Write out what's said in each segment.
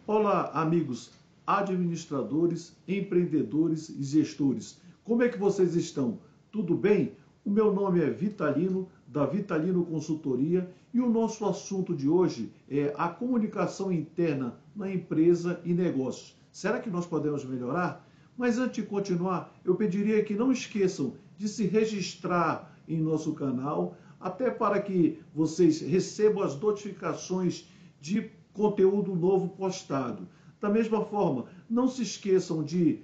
Olá, amigos administradores, empreendedores e gestores. Como é que vocês estão? Tudo bem? O meu nome é Vitalino, da Vitalino Consultoria, e o nosso assunto de hoje é a comunicação interna na empresa e negócios. Será que nós podemos melhorar? Mas antes de continuar, eu pediria que não esqueçam de se registrar em nosso canal, até para que vocês recebam as notificações de conteúdo novo postado. Da mesma forma, não se esqueçam de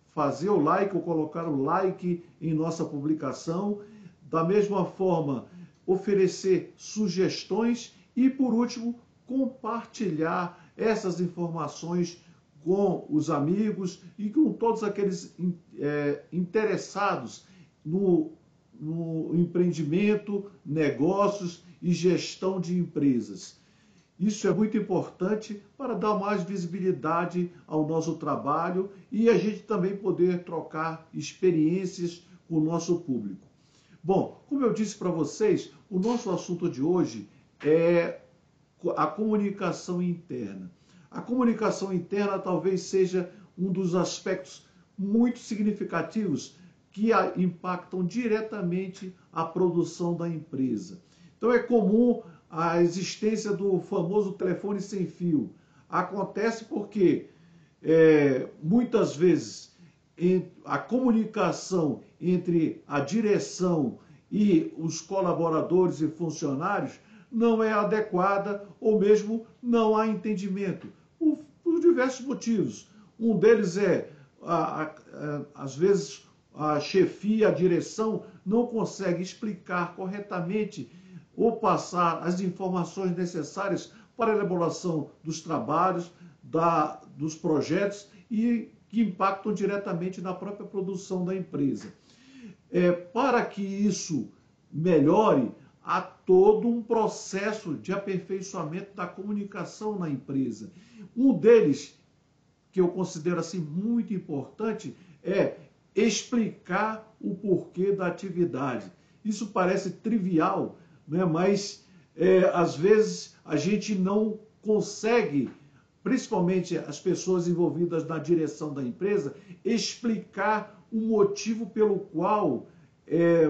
fazer o like ou colocar o like em nossa publicação. Da mesma forma, oferecer sugestões e, por último, compartilhar essas informações com os amigos e com todos aqueles interessados no empreendimento, negócios e gestão de empresas. Isso é muito importante para dar mais visibilidade ao nosso trabalho e a gente também poder trocar experiências com o nosso público. Bom, como eu disse para vocês, o nosso assunto de hoje é a comunicação interna. A comunicação interna talvez seja um dos aspectos muito significativos que impactam diretamente a produção da empresa. Então é comum a existência do famoso telefone sem fio. Acontece porque muitas vezes a comunicação entre a direção e os colaboradores e funcionários não é adequada ou mesmo não há entendimento, por diversos motivos. Um deles é, às vezes, a chefia, a direção não consegue explicar corretamente ou passar as informações necessárias para a elaboração dos trabalhos, dos projetos e que impactam diretamente na própria produção da empresa. Para que isso melhore, há todo um processo de aperfeiçoamento da comunicação na empresa. Um deles, que eu considero assim muito importante, é explicar o porquê da atividade. Isso parece trivial, né? Mas às vezes a gente não consegue, principalmente as pessoas envolvidas na direção da empresa, explicar o motivo pelo qual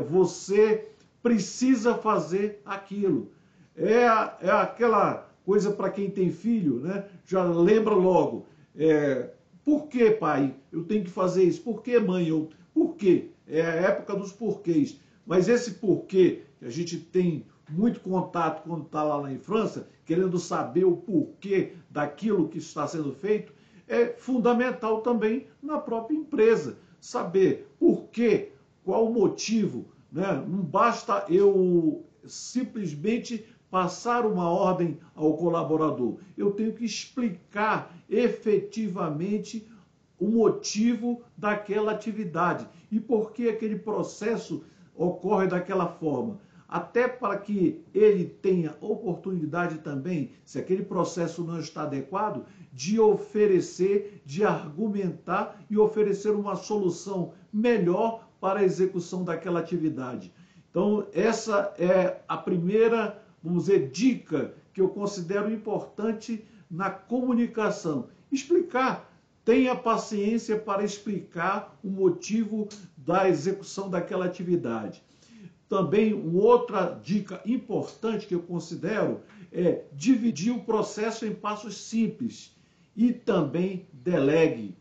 você precisa fazer aquilo. É aquela coisa para quem tem filho, né? Já lembra logo. Por que, pai, eu tenho que fazer isso? Por que, mãe? Por quê? É a época dos porquês. Mas esse porquê, que a gente tem muito contato quando está lá na infância, querendo saber o porquê daquilo que está sendo feito, é fundamental também na própria empresa. Saber por quê, qual o motivo, né? Não basta eu simplesmente passar uma ordem ao colaborador. Eu tenho que explicar efetivamente o motivo daquela atividade e por que aquele processo ocorre daquela forma. Até para que ele tenha oportunidade também, se aquele processo não está adequado, de oferecer, de argumentar e oferecer uma solução melhor para a execução daquela atividade. Então, essa é a primeira, vamos dizer, dica que eu considero importante na comunicação. Explicar. Tenha paciência para explicar o motivo da execução daquela atividade. Também uma outra dica importante que eu considero é dividir o processo em passos simples e também delegue.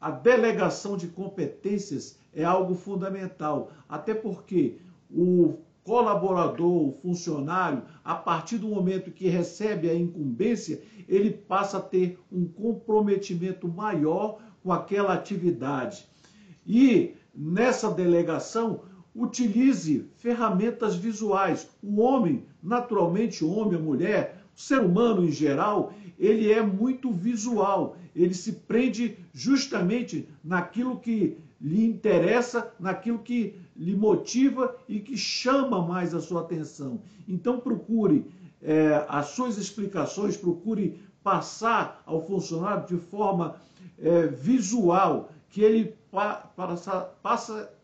A delegação de competências é algo fundamental, até porque o colaborador, o funcionário, a partir do momento que recebe a incumbência, ele passa a ter um comprometimento maior com aquela atividade. E nessa delegação, utilize ferramentas visuais. O homem, naturalmente, o homem, a mulher, o ser humano em geral, ele é muito visual. Ele se prende justamente naquilo que lhe interessa, naquilo que lhe motiva e que chama mais a sua atenção. Então procure as suas explicações, procure passar ao funcionário de forma visual, que ele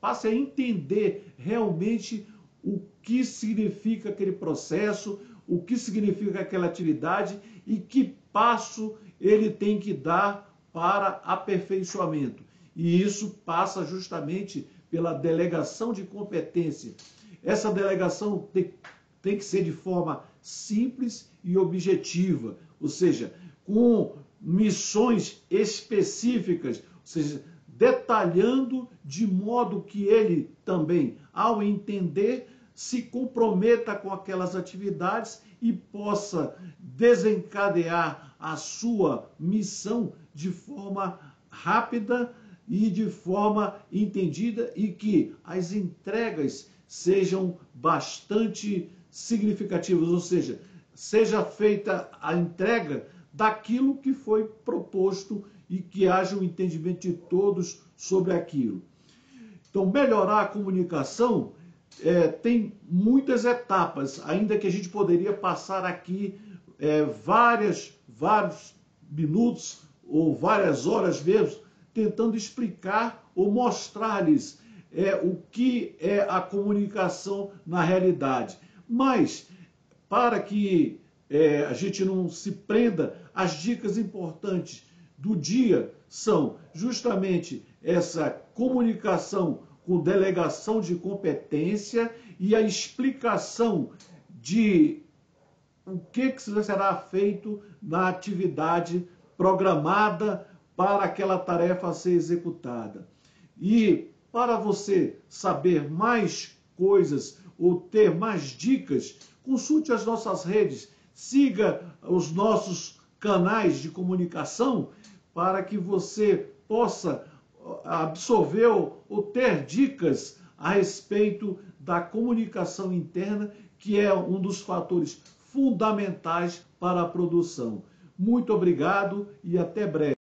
passe a entender realmente o que significa aquele processo, o que significa aquela atividade e que passo ele tem que dar para aperfeiçoamento. E isso passa justamente pela delegação de competência. Essa delegação tem que ser de forma simples e objetiva, ou seja, com missões específicas, ou seja, detalhando de modo que ele também, ao entender, se comprometa com aquelas atividades e possa desencadear a sua missão de forma rápida e de forma entendida, e que as entregas sejam bastante significativas, ou seja, seja feita a entrega daquilo que foi proposto e que haja um entendimento de todos sobre aquilo. Então, melhorar a comunicação tem muitas etapas, ainda que a gente poderia passar aqui vários minutos ou várias horas mesmo, tentando explicar ou mostrar-lhes o que é a comunicação na realidade. Mas, para que a gente não se prenda, as dicas importantes do dia são justamente essa comunicação com delegação de competência e a explicação de o que será feito na atividade programada para aquela tarefa a ser executada. E para você saber mais coisas ou ter mais dicas, consulte as nossas redes, siga os nossos canais de comunicação para que você possa absorver ou ter dicas a respeito da comunicação interna, que é um dos fatores fundamentais para a produção. Muito obrigado e até breve.